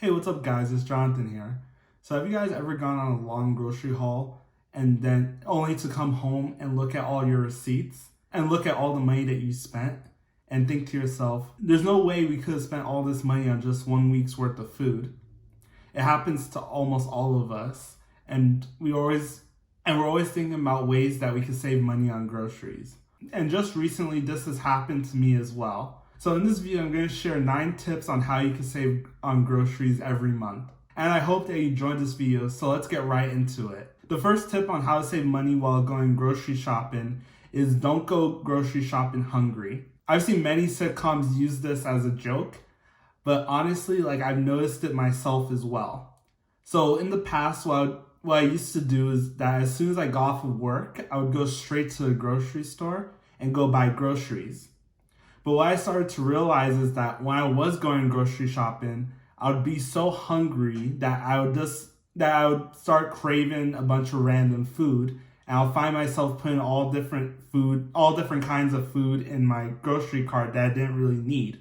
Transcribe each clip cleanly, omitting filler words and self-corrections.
Hey, what's up guys? It's Jonathan here. So have you guys ever gone on a long grocery haul and then only to come home and look at all your receipts and look at all the money that you spent and think to yourself, there's no way we could have spent all this money on just 1 week's worth of food. It happens to almost all of us, and we're always thinking about ways that we could save money on groceries. And just recently this has happened to me as well. So in this video, I'm going to share 9 tips on how you can save on groceries every month. And I hope that you enjoyed this video, so let's get right into it. The first tip on how to save money while going grocery shopping is don't go grocery shopping hungry. I've seen many sitcoms use this as a joke, but honestly, I've noticed it myself as well. So in the past, what I used to do is that as soon as I got off of work, I would go straight to the grocery store and go buy groceries. But what I started to realize is that when I was going grocery shopping, I would be so hungry that I would start craving a bunch of random food, and I'll find myself putting all different kinds of food in my grocery cart that I didn't really need.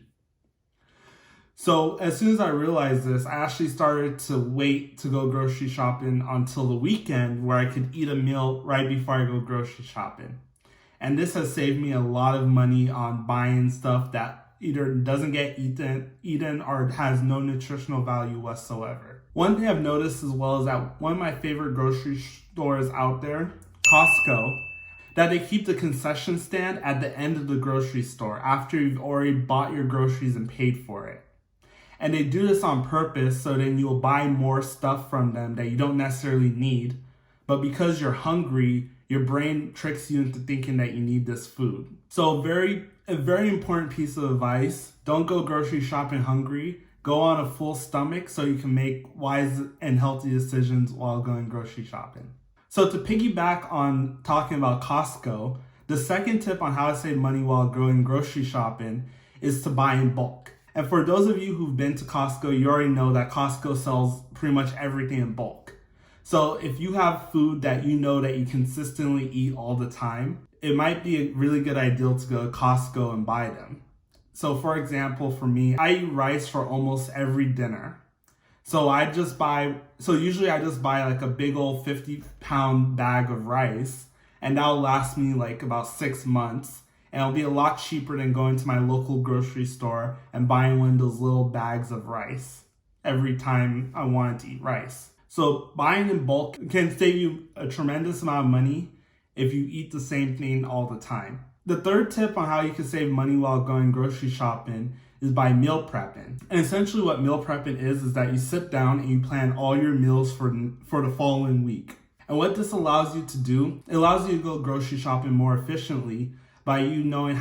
So as soon as I realized this, I actually started to wait to go grocery shopping until the weekend where I could eat a meal right before I go grocery shopping. And this has saved me a lot of money on buying stuff that either doesn't get eaten or has no nutritional value whatsoever. One thing I've noticed as well is that one of my favorite grocery stores out there, Costco, that they keep the concession stand at the end of the grocery store after you've already bought your groceries and paid for it. And they do this on purpose so then you'll buy more stuff from them that you don't necessarily need. But because you're hungry, your brain tricks you into thinking that you need this food. So a very important piece of advice: don't go grocery shopping hungry. Go on a full stomach so you can make wise and healthy decisions while going grocery shopping. So to piggyback on talking about Costco, the second tip on how to save money while going grocery shopping is to buy in bulk. And for those of you who've been to Costco, you already know that Costco sells pretty much everything in bulk. So if you have food that you know that you consistently eat all the time, it might be a really good idea to go to Costco and buy them. So for example, for me, I eat rice for almost every dinner. So usually I just buy a big old 50-pound bag of rice, and that'll last me about 6 months. And it'll be a lot cheaper than going to my local grocery store and buying one of those little bags of rice every time I wanted to eat rice. So buying in bulk can save you a tremendous amount of money if you eat the same thing all the time. The third tip on how you can save money while going grocery shopping is by meal prepping. And essentially what meal prepping is that you sit down and you plan all your meals for the following week. And what this allows you to do, it allows you to go grocery shopping more efficiently by you knowing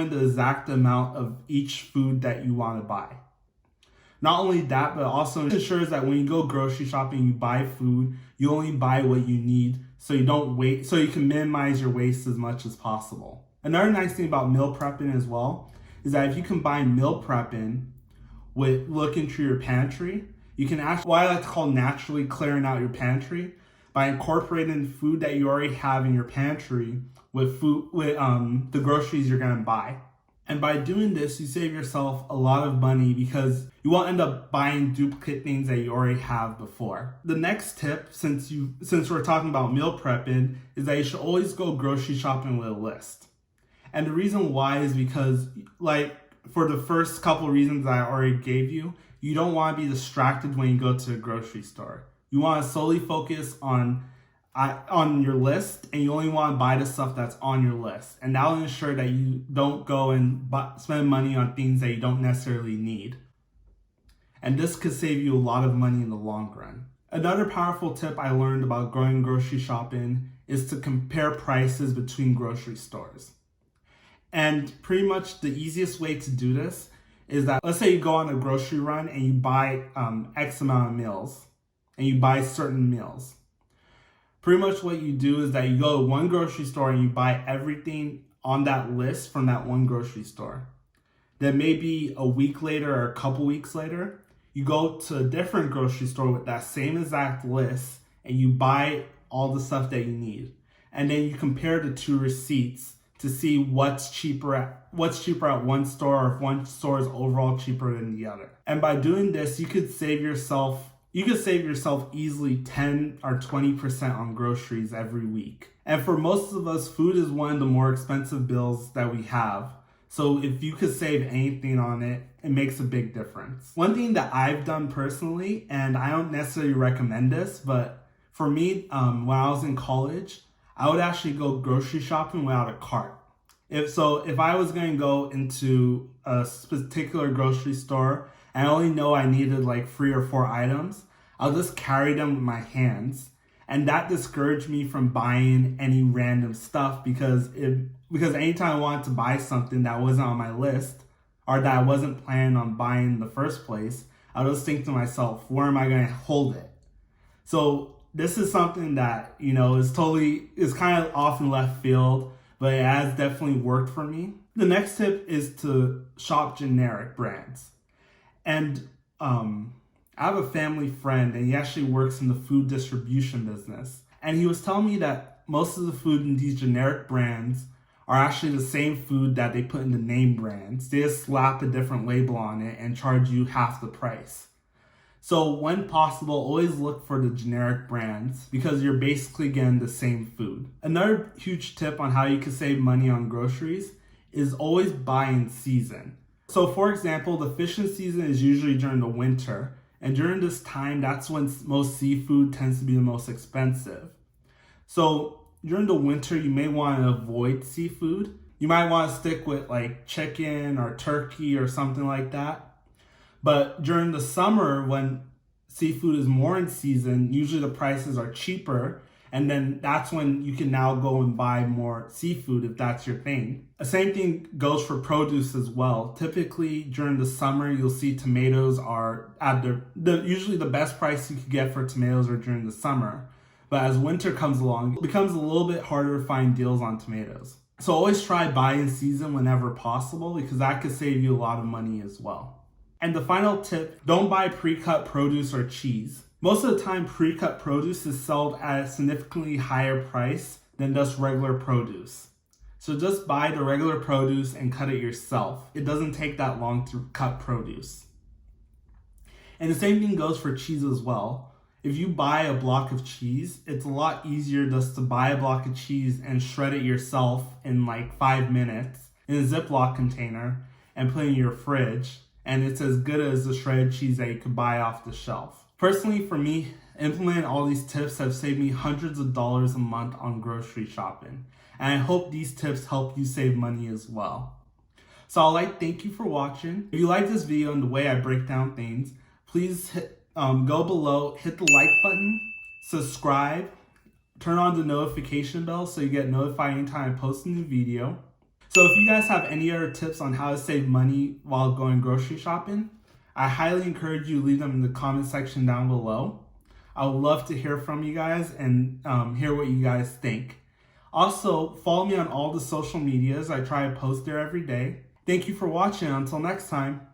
the exact amount of each food that you want to buy. Not only that, but also ensures that when you go grocery shopping, you buy food, you only buy what you need so you can minimize your waste as much as possible. Another nice thing about meal prepping as well is that if you combine meal prepping with looking through your pantry, you can actually, what I like to call naturally clearing out your pantry, by incorporating food that you already have in your pantry with the groceries you're going to buy. And by doing this, you save yourself a lot of money because you won't end up buying duplicate things that you already have before. The next tip, since we're talking about meal prepping, is that you should always go grocery shopping with a list. And the reason why is because, for the first couple reasons I already gave you, you don't want to be distracted when you go to a grocery store. You want to solely focus on your list, and you only want to buy the stuff that's on your list. And that will ensure that you don't go and spend money on things that you don't necessarily need. And this could save you a lot of money in the long run. Another powerful tip I learned about going grocery shopping is to compare prices between grocery stores. And pretty much the easiest way to do this is that, let's say you go on a grocery run and you buy X amount of meals, and you buy certain meals. Pretty much what you do is that you go to one grocery store and you buy everything on that list from that one grocery store. Then maybe a week later or a couple weeks later, you go to a different grocery store with that same exact list and you buy all the stuff that you need. And then you compare the two receipts to see what's cheaper at one store, or if one store is overall cheaper than the other. And by doing this, you could save yourself easily 10 or 20% on groceries every week. And for most of us, food is one of the more expensive bills that we have. So if you could save anything on it, it makes a big difference. One thing that I've done personally, and I don't necessarily recommend this, but for me, when I was in college, I would actually go grocery shopping without a cart. If I was going to go into a particular grocery store and I only know I needed like 3 or 4 items, I'll just carry them with my hands. And that discouraged me from buying any random stuff because anytime I wanted to buy something that wasn't on my list or that I wasn't planning on buying in the first place, I would just think to myself, where am I going to hold it? So this is something that, is kind of off in left field, but it has definitely worked for me. The next tip is to shop generic brands. And I have a family friend, and he actually works in the food distribution business. And he was telling me that most of the food in these generic brands are actually the same food that they put in the name brands. They just slap a different label on it and charge you half the price. So when possible, always look for the generic brands because you're basically getting the same food. Another huge tip on how you can save money on groceries is always buy in season. So for example, the fishing season is usually during the winter. And during this time, that's when most seafood tends to be the most expensive. So during the winter, you may want to avoid seafood. You might want to stick with like chicken or turkey or something like that. But during the summer, when seafood is more in season, usually the prices are cheaper. And then that's when you can now go and buy more seafood if that's your thing. The same thing goes for produce as well. Typically during the summer, you'll see tomatoes are at usually the best price you could get for tomatoes are during the summer. But as winter comes along, it becomes a little bit harder to find deals on tomatoes. So always try buy in season whenever possible because that could save you a lot of money as well. And the final tip, don't buy pre-cut produce or cheese. Most of the time, pre-cut produce is sold at a significantly higher price than just regular produce. So just buy the regular produce and cut it yourself. It doesn't take that long to cut produce. And the same thing goes for cheese as well. If you buy a block of cheese, it's a lot easier just to buy a block of cheese and shred it yourself in like 5 minutes in a Ziploc container and put it in your fridge. And it's as good as the shredded cheese that you could buy off the shelf. Personally, for me, implementing all these tips have saved me hundreds of dollars a month on grocery shopping. And I hope these tips help you save money as well. So I'd like to thank you for watching. If you like this video and the way I break down things, please go below, hit the like button, subscribe, turn on the notification bell so you get notified anytime I post a new video. So if you guys have any other tips on how to save money while going grocery shopping, I highly encourage you to leave them in the comment section down below. I would love to hear from you guys and hear what you guys think. Also, follow me on all the social medias. I try to post there every day. Thank you for watching. Until next time.